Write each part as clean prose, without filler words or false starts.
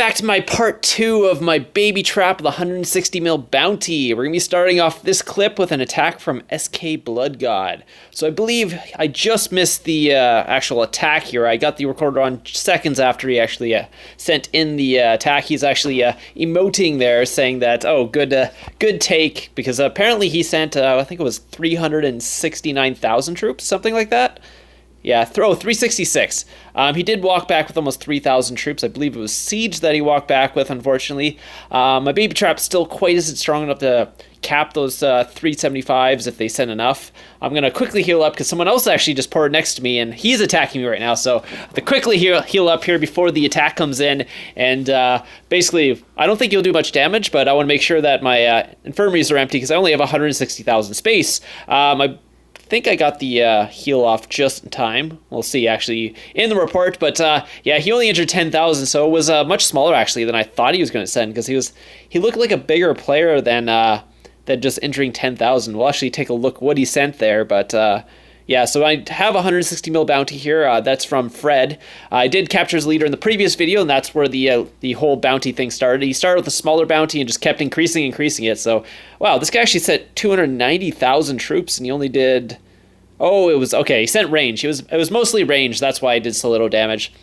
back to my part 2 of my baby trap of the 160 mil bounty. We're going to be starting off this clip with an attack from SK Blood God. So I believe I just missed the actual attack here. I got the recorder on seconds after he actually sent in the attack. He's actually emoting there saying that, oh, good take, because apparently he sent, I think it was 369,000 troops, something like that. Yeah, 366. He did walk back with almost 3,000 troops. I believe it was Siege that he walked back with, unfortunately. My baby trap still quite isn't strong enough to cap those 375s if they send enough. I'm going to quickly heal up because someone else actually just poured next to me, and he's attacking me right now. So to quickly heal up here before the attack comes in. And basically, I don't think you'll do much damage, but I want to make sure that my infirmaries are empty because I only have 160,000 space. I think I got the heal off just in time. We'll see actually in the report, but yeah, he only injured 10,000, so it was much smaller actually than I thought he was going to send, because he looked like a bigger player than just injuring 10,000. We'll actually take a look what he sent there, but yeah, so I have 160 mil bounty here. That's from Fred. I did capture his leader in the previous video, and that's where the whole bounty thing started. He started with a smaller bounty and just kept increasing it. So, wow, this guy actually sent 290,000 troops, and he only did... Oh, it was... Okay, he sent range. It was mostly range. That's why I did so little damage.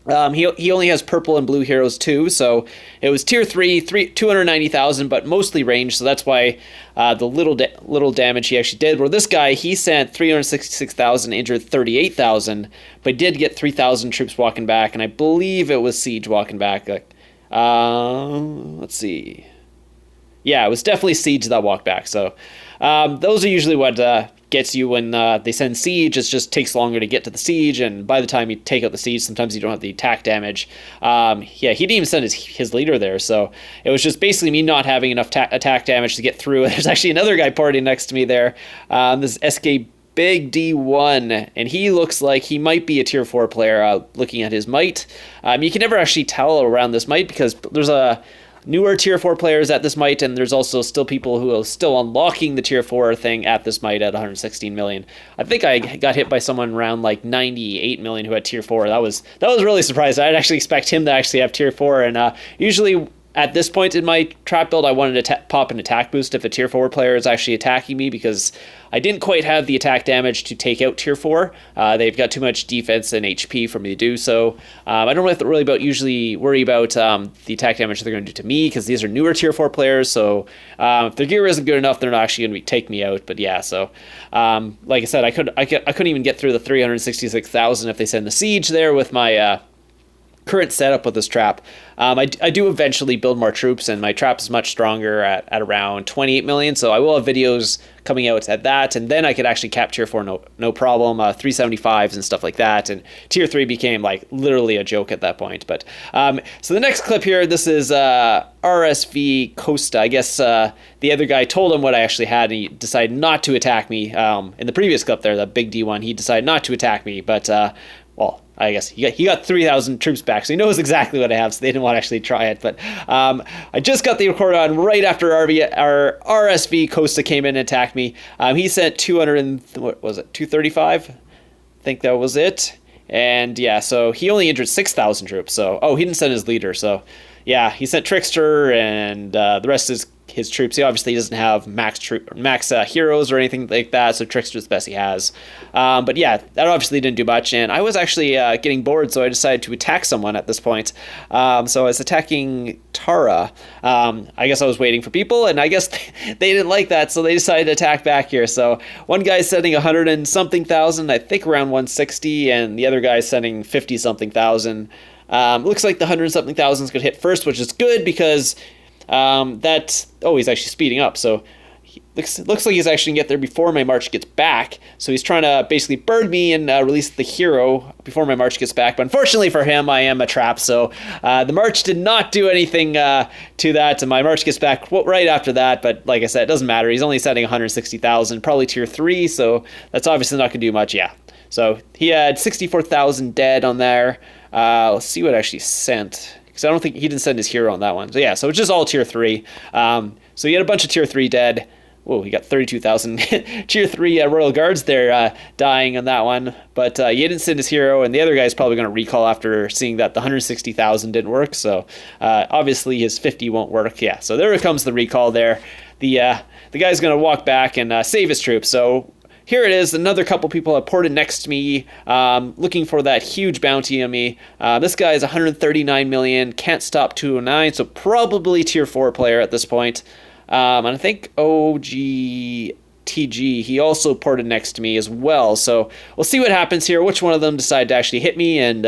He only has purple and blue heroes too, so it was tier 3, 290,000, but mostly range, so that's why the little damage he actually did. Where this guy, he sent 366,000, injured 38,000, but did get 3,000 troops walking back, and I believe it was Siege walking back. Let's see. Yeah, it was definitely Siege that walked back, so those are usually what... gets you when they send Siege. It just takes longer to get to the Siege, and by the time you take out the Siege, sometimes you don't have the attack damage. Yeah, he didn't even send his leader there, so it was just basically me not having enough attack damage to get through. There's actually another guy partying next to me there. This is SK Big D1, and he looks like he might be a tier 4 player looking at his might. You can never actually tell around this might because there's a newer tier 4 players at this might, and there's also still people who are still unlocking the tier 4 thing at this might at 116 million. I think I got hit by someone around like 98 million who had tier 4. That was really surprising. I'd actually expect him to actually have tier 4, and usually at this point in my trap build, I wanted to pop an attack boost if a tier 4 player is actually attacking me, because I didn't quite have the attack damage to take out tier 4. They've got too much defense and HP for me to do so. I don't have to usually worry about the attack damage they're going to do to me, because these are newer tier 4 players, so if their gear isn't good enough, they're not actually going to take me out. But yeah, so like I said, I couldn't even get through the 366,000 if they send the Siege there with my... current setup with this trap. I do eventually build more troops, and my trap is much stronger at around 28 million, so I will have videos coming out at that, and then I could actually cap tier 4 no problem, 375s and stuff like that, and tier 3 became like literally a joke at that point. But so the next clip here, this is RSV Costa. I guess the other guy told him what I actually had, and he decided not to attack me. In the previous clip there, the big D1, he decided not to attack me, but well, I guess he got 3,000 troops back, so he knows exactly what I have, so they didn't want to actually try it. But I just got the record on right after our RSV Costa came in and attacked me. He sent 235? I think that was it. And yeah, so he only injured 6,000 troops. So, oh, he didn't send his leader. So yeah, he sent Trickster, and the rest is his troops. He obviously doesn't have max heroes or anything like that, so Trickster's the best he has. But yeah, that obviously didn't do much, and I was actually getting bored, so I decided to attack someone at this point. So I was attacking Tara. I guess I was waiting for people, and I guess they didn't like that, so they decided to attack back here. So one guy's sending 100 and something thousand, I think around 160, and the other guy's sending 50 something thousand. Looks like the 100 something thousand is going to hit first, which is good, because he's actually speeding up, so looks like he's actually going to get there before my march gets back. So he's trying to basically bird me and release the hero before my march gets back. But unfortunately for him, I am a trap, so the march did not do anything to that, and my march gets back right after that. But like I said, it doesn't matter. He's only sending 160,000, probably tier 3, so that's obviously not going to do much. Yeah, so he had 64,000 dead on there. Let's see what I actually sent, because I don't think he didn't send his hero on that one. So yeah, so it's just all tier 3. So he had a bunch of tier 3 dead. whoa, he got 32,000 tier 3 Royal Guards there dying on that one. But he didn't send his hero, and the other guy's probably going to recall after seeing that the 160,000 didn't work. So obviously his 50 won't work. Yeah, so there comes the recall there. The guy's going to walk back and save his troops. So here it is. Another couple people have ported next to me, looking for that huge bounty on me. This guy is 139 million, can't stop 209, so probably tier 4 player at this point. And I think OGTG, he also ported next to me as well. So we'll see what happens here, which one of them decide to actually hit me, and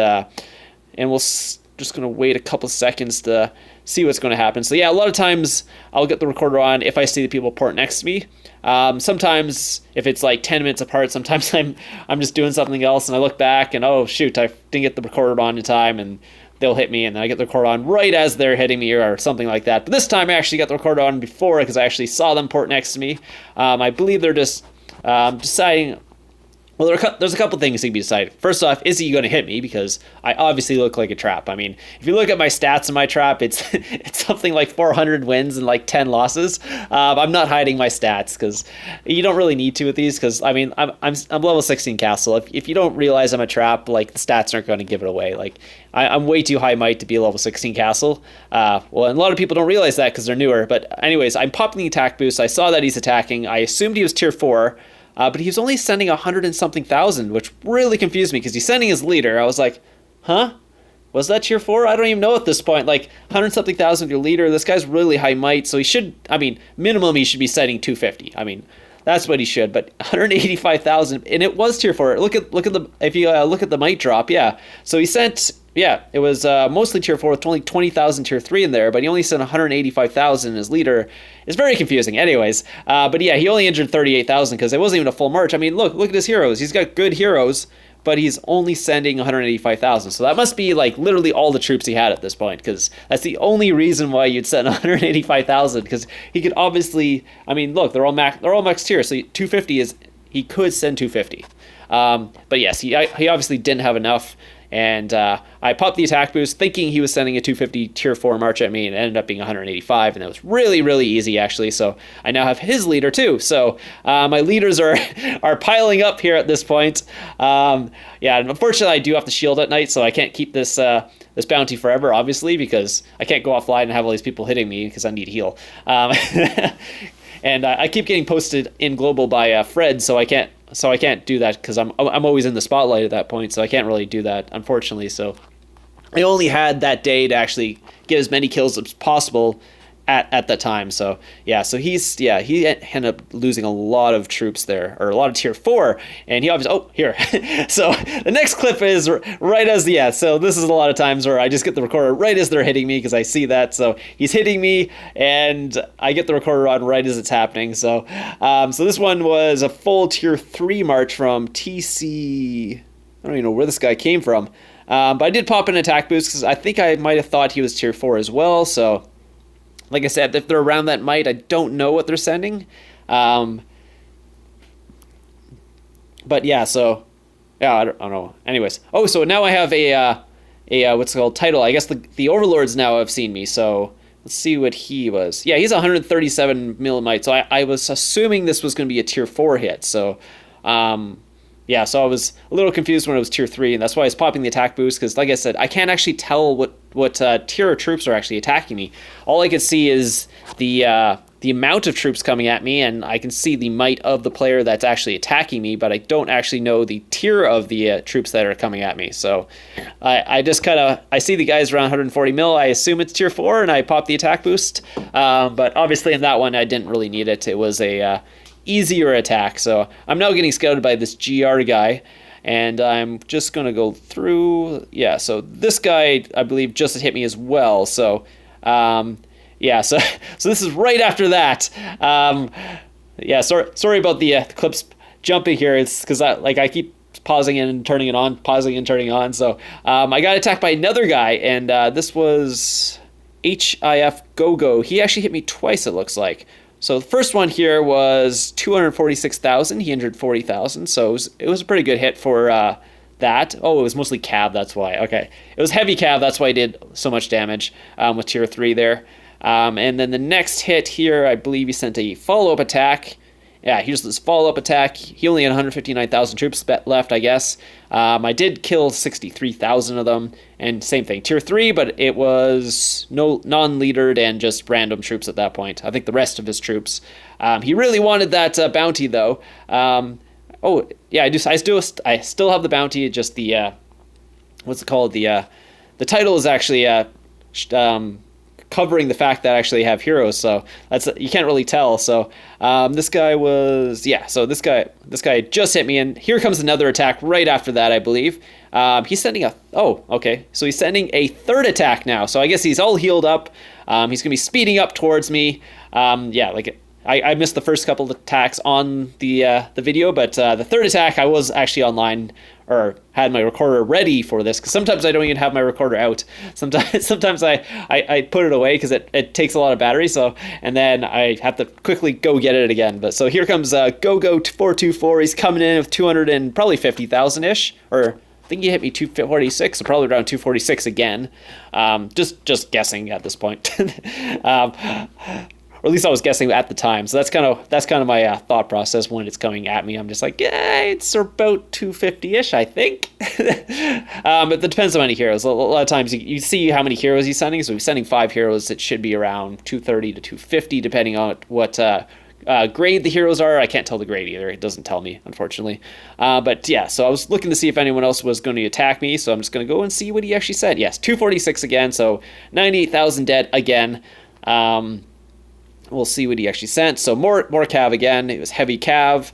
we'll just going to wait a couple seconds to see what's going to happen. So yeah, a lot of times I'll get the recorder on if I see the people port next to me. Sometimes if it's like 10 minutes apart, sometimes I'm just doing something else and I look back and, oh shoot, I didn't get the recorder on in time, and they'll hit me, and then I get the recorder on right as they're hitting me or something like that. But this time I actually got the recorder on before, because I actually saw them port next to me. I believe they're just deciding. Well, there's a couple things to be decided. First off, is he going to hit me? Because I obviously look like a trap. I mean, if you look at my stats in my trap, it's something like 400 wins and like 10 losses. I'm not hiding my stats, because you don't really need to with these. Because I mean, I'm level 16 castle. If you don't realize I'm a trap, like the stats aren't going to give it away. Like I'm way too high might to be a level 16 castle. Well, and a lot of people don't realize that because they're newer. But anyways, I'm popping the attack boost. I saw that he's attacking. I assumed he was tier 4. But he was only sending 100 and something thousand, which really confused me, because he's sending his leader. I was like, huh? Was that tier 4? I don't even know at this point. Like, 100 something thousand your leader. This guy's really high might, so he should, I mean, minimum he should be sending 250. I mean, that's what he should. But 185,000, and it was tier 4. Look at the, if you look at the might drop, yeah. So he sent, yeah, it was mostly tier 4 with only 20,000 tier 3 in there, but he only sent 185,000 as leader. It's very confusing. Anyways, but yeah, he only injured 38,000 because it wasn't even a full march. I mean, look at his heroes. He's got good heroes, but he's only sending 185,000. So that must be like literally all the troops he had at this point, because that's the only reason why you'd send 185,000, because he could obviously, I mean, look, they're all max tier, so 250 is, he could send 250. But yes, he obviously didn't have enough. And I popped the attack boost thinking he was sending a 250 tier 4 march at me, and it ended up being 185, and that was really, really easy actually. So I now have his leader too. So my leaders are piling up here at this point. Yeah, and unfortunately I do have to shield at night, so I can't keep this this bounty forever, obviously, because I can't go offline and have all these people hitting me because I need heal. And I keep getting posted in global by Fred, so I can't do that because I'm always in the spotlight at that point, so I can't really do that, unfortunately. So I only had that day to actually get as many kills as possible at that time. So yeah, so he ended up losing a lot of troops there, or a lot of tier 4, and he obviously, oh, here. So the next clip is right as, yeah, so this is a lot of times where I just get the recorder right as they're hitting me, because I see that. So he's hitting me and I get the recorder on right as it's happening. So so this one was a full tier 3 march from TC. I don't even know where this guy came from, but I did pop an attack boost because I think I might have thought he was tier 4 as well. So like I said, if they're around that might, I don't know what they're sending. But yeah, so yeah, I don't know. Anyways, oh, so now I have a what's it called, title. I guess the overlords now have seen me. So let's see what he was. Yeah, he's 137 mil might. So I was assuming this was going to be a tier 4 hit. So yeah, so I was a little confused when it was tier 3, and that's why I was popping the attack boost, because like I said, I can't actually tell what tier of troops are actually attacking me. All I can see is the amount of troops coming at me, and I can see the might of the player that's actually attacking me, but I don't actually know the tier of the troops that are coming at me. So I just kind of, I see the guys around 140 mil, I assume it's tier 4, and I pop the attack boost. But obviously in that one, I didn't really need it. It was a easier attack. So I'm now getting scouted by this GR guy, and I'm just going to go through. Yeah, so this guy, I believe, just hit me as well. So yeah, so this is right after that. Yeah, sorry about the clips jumping here. It's because I keep pausing and turning it on, pausing and turning on. So I got attacked by another guy, and this was HIF GoGo. He actually hit me twice, it looks like. So the first one here was 246,000. He injured 40,000. So it was a pretty good hit for that. Oh, it was mostly cav, that's why. Okay. It was heavy cav, that's why I did so much damage with tier 3 there. And then the next hit here, I believe he sent a follow-up attack. Yeah, here's this follow-up attack. He only had 159,000 troops left, I guess. I did kill 63,000 of them, and same thing, tier 3, but it was non-leadered and just random troops at that point. I think the rest of his troops. He really wanted that bounty, though. Oh, yeah, I still have the bounty, just the, what's it called? The title is actually covering the fact that I actually have heroes, so that's, you can't really tell. So this guy was, yeah, so this guy just hit me, and here comes another attack right after that, I believe. He's sending okay, so he's sending a third attack now, so I guess he's all healed up. He's gonna be speeding up towards me. Yeah, like I missed the first couple of attacks on the video, but the third attack I was actually online, or had my recorder ready for this, because sometimes I don't even have my recorder out. Sometimes I put it away because it takes a lot of battery, so, and then I have to quickly go get it again. But so here comes Go424. He's coming in with 200 and probably 50,000-ish, or I think he hit me 246, so probably around 246 again. Just guessing at this point. Or at least I was guessing at the time. So that's kind of my thought process when it's coming at me. I'm just like, yeah, it's about 250-ish, I think. But it depends on how many heroes. A lot of times you see how many heroes he's sending. So if he's sending 5 heroes, it should be around 230 to 250, depending on what grade the heroes are. I can't tell the grade either. It doesn't tell me, unfortunately. But yeah, so I was looking to see if anyone else was going to attack me. So I'm just going to go and see what he actually said. Yes, 246 again. So 98,000 dead again. We'll see what he actually sent. So more cav again. It was heavy cav.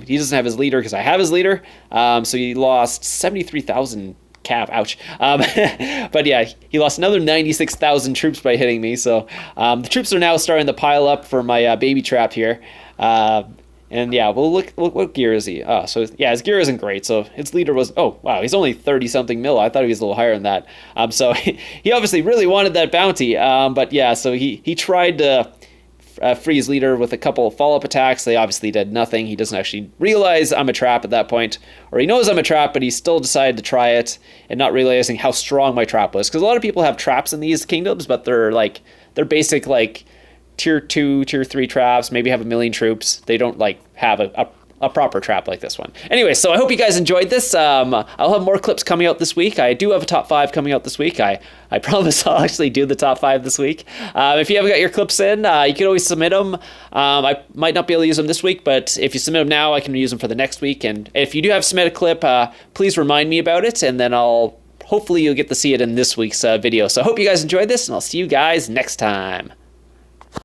He doesn't have his leader because I have his leader. So he lost 73,000 cav. Ouch. But yeah, he lost another 96,000 troops by hitting me. So the troops are now starting to pile up for my baby trap here. And yeah, we'll look what gear is he? So yeah, his gear isn't great. So his leader was, oh wow, he's only 30-something mil. I thought he was a little higher than that. So he obviously really wanted that bounty. But yeah, so he tried to free his leader with a couple of follow-up attacks. They obviously did nothing. He doesn't actually realize I'm a trap at that point, or he knows I'm a trap, but he still decided to try it, and not realizing how strong my trap was. Because a lot of people have traps in these kingdoms, but they're basic like tier 2, tier 3 traps, maybe have 1 million troops. They don't like have a proper trap like this one. Anyway, so I hope you guys enjoyed this. I'll have more clips coming out this week. I do have a top 5 coming out this week. I promise I'll actually do the top 5 this week. If you haven't got your clips in, you can always submit them. I might not be able to use them this week, but if you submit them now, I can use them for the next week. And if you do have submit a clip, please remind me about it, and then hopefully you'll get to see it in this week's video. So I hope you guys enjoyed this, and I'll see you guys next time.